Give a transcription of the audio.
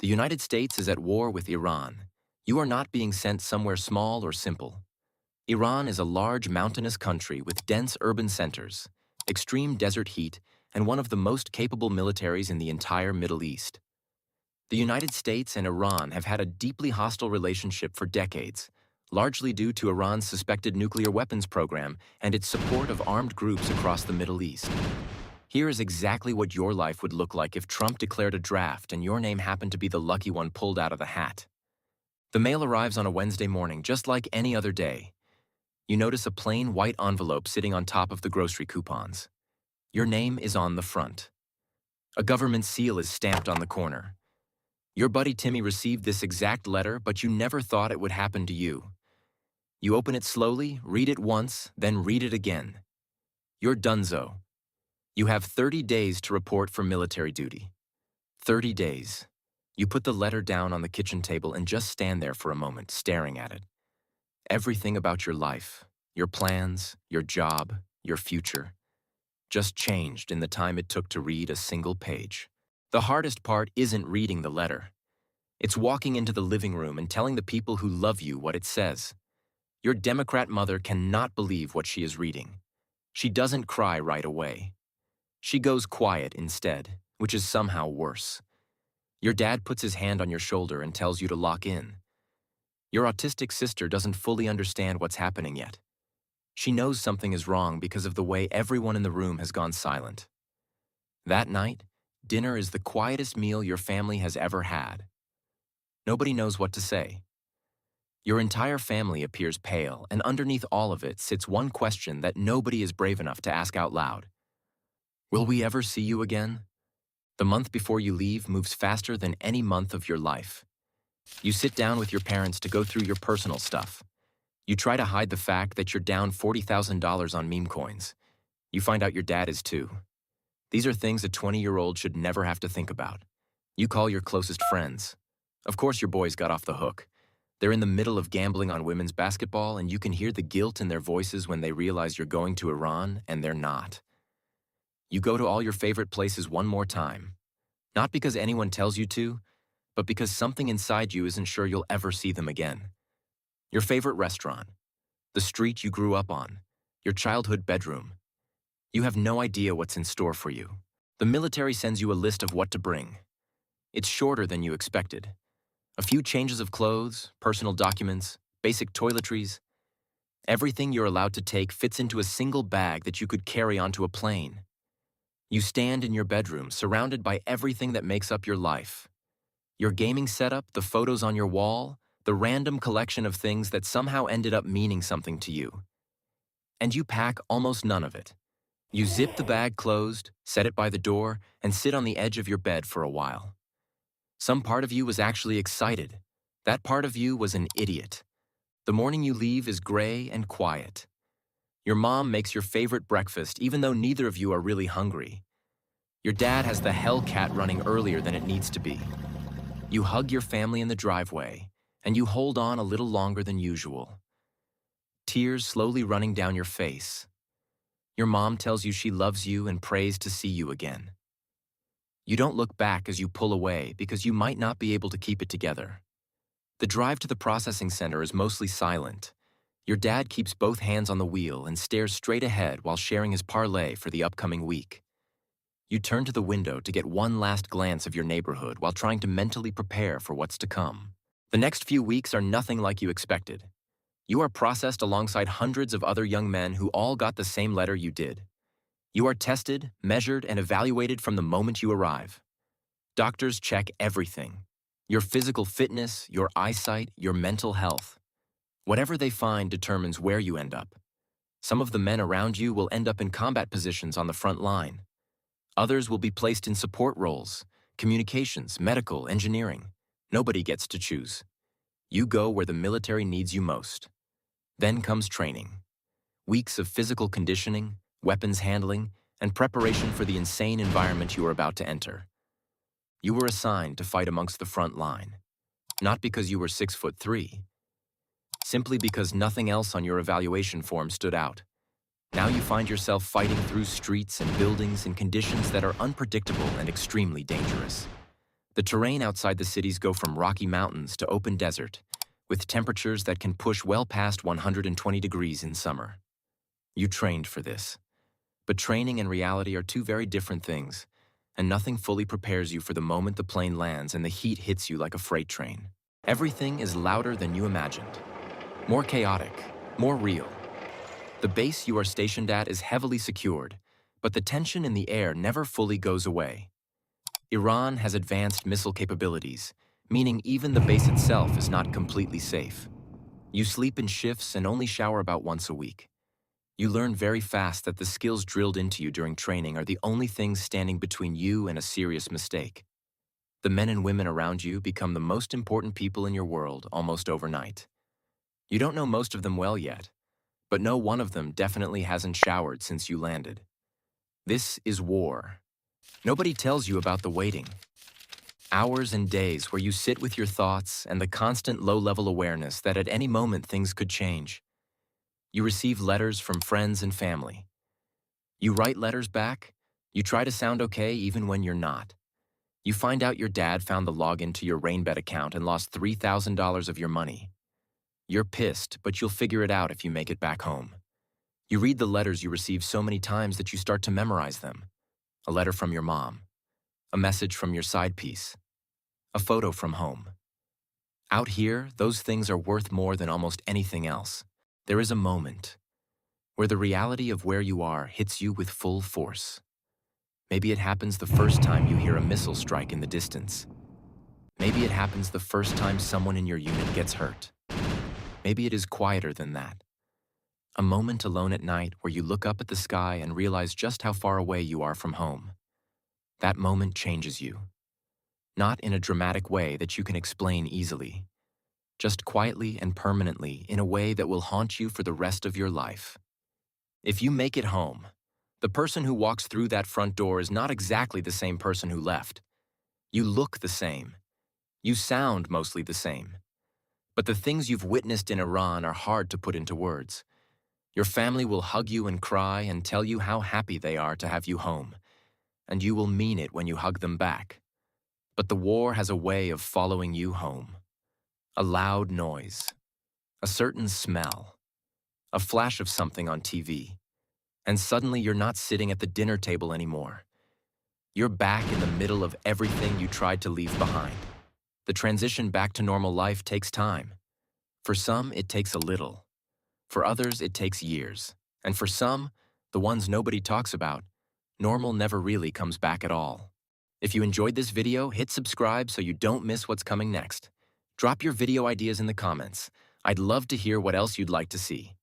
The United States is at war with Iran. You are not being sent somewhere small or simple. Iran is a large mountainous country with dense urban centers, extreme desert heat, and one of the most capable militaries in the entire Middle East. The United States and Iran have had a deeply hostile relationship for decades, largely due to Iran's suspected nuclear weapons program and its support of armed groups across the Middle East. Here is exactly what your life would look like if Trump declared a draft and your name happened to be the lucky one pulled out of the hat. The mail arrives on a Wednesday morning, just like any other day. You notice a plain white envelope sitting on top of the grocery coupons. Your name is on the front. A government seal is stamped on the corner. Your buddy Timmy received this exact letter, but you never thought it would happen to you. You open it slowly, read it once, then read it again. You're donezo. You have 30 days to report for military duty. 30 days. You put the letter down on the kitchen table and just stand there for a moment, staring at it. Everything about your life, your plans, your job, your future, just changed in the time it took to read a single page. The hardest part isn't reading the letter. It's walking into the living room and telling the people who love you what it says. Your Democrat mother cannot believe what she is reading. She doesn't cry right away. She goes quiet instead, which is somehow worse. Your dad puts his hand on your shoulder and tells you to lock in. Your autistic sister doesn't fully understand what's happening yet. She knows something is wrong because of the way everyone in the room has gone silent. That night, dinner is the quietest meal your family has ever had. Nobody knows what to say. Your entire family appears pale, and underneath all of it sits one question that nobody is brave enough to ask out loud. Will we ever see you again? The month before you leave moves faster than any month of your life. You sit down with your parents to go through your personal stuff. You try to hide the fact that you're down $40,000 on meme coins. You find out your dad is too. These are things a 20-year-old should never have to think about. You call your closest friends. Of course your boys got off the hook. They're in the middle of gambling on women's basketball, and you can hear the guilt in their voices when they realize you're going to Iran, and they're not. You go to all your favorite places one more time. Not because anyone tells you to, but because something inside you isn't sure you'll ever see them again. Your favorite restaurant, the street you grew up on, your childhood bedroom. You have no idea what's in store for you. The military sends you a list of what to bring. It's shorter than you expected. A few changes of clothes, personal documents, basic toiletries. Everything you're allowed to take fits into a single bag that you could carry onto a plane. You stand in your bedroom, surrounded by everything that makes up your life. Your gaming setup, the photos on your wall, the random collection of things that somehow ended up meaning something to you. And you pack almost none of it. You zip the bag closed, set it by the door, and sit on the edge of your bed for a while. Some part of you was actually excited. That part of you was an idiot. The morning you leave is gray and quiet. Your mom makes your favorite breakfast even though neither of you are really hungry. Your dad has the Hellcat running earlier than it needs to be. You hug your family in the driveway, and you hold on a little longer than usual. Tears slowly running down your face. Your mom tells you she loves you and prays to see you again. You don't look back as you pull away because you might not be able to keep it together. The drive to the processing center is mostly silent. Your dad keeps both hands on the wheel and stares straight ahead while sharing his parlay for the upcoming week. You turn to the window to get one last glance of your neighborhood while trying to mentally prepare for what's to come. The next few weeks are nothing like you expected. You are processed alongside hundreds of other young men who all got the same letter you did. You are tested, measured, and evaluated from the moment you arrive. Doctors check everything: your physical fitness, your eyesight, your mental health. Whatever they find determines where you end up. Some of the men around you will end up in combat positions on the front line. Others will be placed in support roles, communications, medical, engineering. Nobody gets to choose. You go where the military needs you most. Then comes training. Weeks of physical conditioning, weapons handling, and preparation for the insane environment you are about to enter. You were assigned to fight amongst the front line, not because you were 6'3", simply because nothing else on your evaluation form stood out. Now you find yourself fighting through streets and buildings in conditions that are unpredictable and extremely dangerous. The terrain outside the cities go from rocky mountains to open desert, with temperatures that can push well past 120 degrees in summer. You trained for this. But training and reality are two very different things, and nothing fully prepares you for the moment the plane lands and the heat hits you like a freight train. Everything is louder than you imagined, more chaotic, more real. The base you are stationed at is heavily secured, but the tension in the air never fully goes away. Iran has advanced missile capabilities, meaning even the base itself is not completely safe. You sleep in shifts and only shower about once a week. You learn very fast that the skills drilled into you during training are the only things standing between you and a serious mistake. The men and women around you become the most important people in your world almost overnight. You don't know most of them well yet, but no one of them definitely hasn't showered since you landed. This is war. Nobody tells you about the waiting. Hours and days where you sit with your thoughts and the constant low-level awareness that at any moment things could change. You receive letters from friends and family. You write letters back. You try to sound okay even when you're not. You find out your dad found the login to your RainBet account and lost $3,000 of your money. You're pissed, but you'll figure it out if you make it back home. You read the letters you receive so many times that you start to memorize them. A letter from your mom. A message from your side piece. A photo from home. Out here, those things are worth more than almost anything else. There is a moment where the reality of where you are hits you with full force. Maybe it happens the first time you hear a missile strike in the distance. Maybe it happens the first time someone in your unit gets hurt. Maybe it is quieter than that. A moment alone at night where you look up at the sky and realize just how far away you are from home. That moment changes you. Not in a dramatic way that you can explain easily. Just quietly and permanently in a way that will haunt you for the rest of your life. If you make it home, the person who walks through that front door is not exactly the same person who left. You look the same. You sound mostly the same. But the things you've witnessed in Iran are hard to put into words. Your family will hug you and cry and tell you how happy they are to have you home, and you will mean it when you hug them back. But the war has a way of following you home. A loud noise, a certain smell, a flash of something on TV, and suddenly you're not sitting at the dinner table anymore. You're back in the middle of everything you tried to leave behind. The transition back to normal life takes time. For some, it takes a little. For others, it takes years. And for some, the ones nobody talks about, normal never really comes back at all. If you enjoyed this video, hit subscribe so you don't miss what's coming next. Drop your video ideas in the comments. I'd love to hear what else you'd like to see.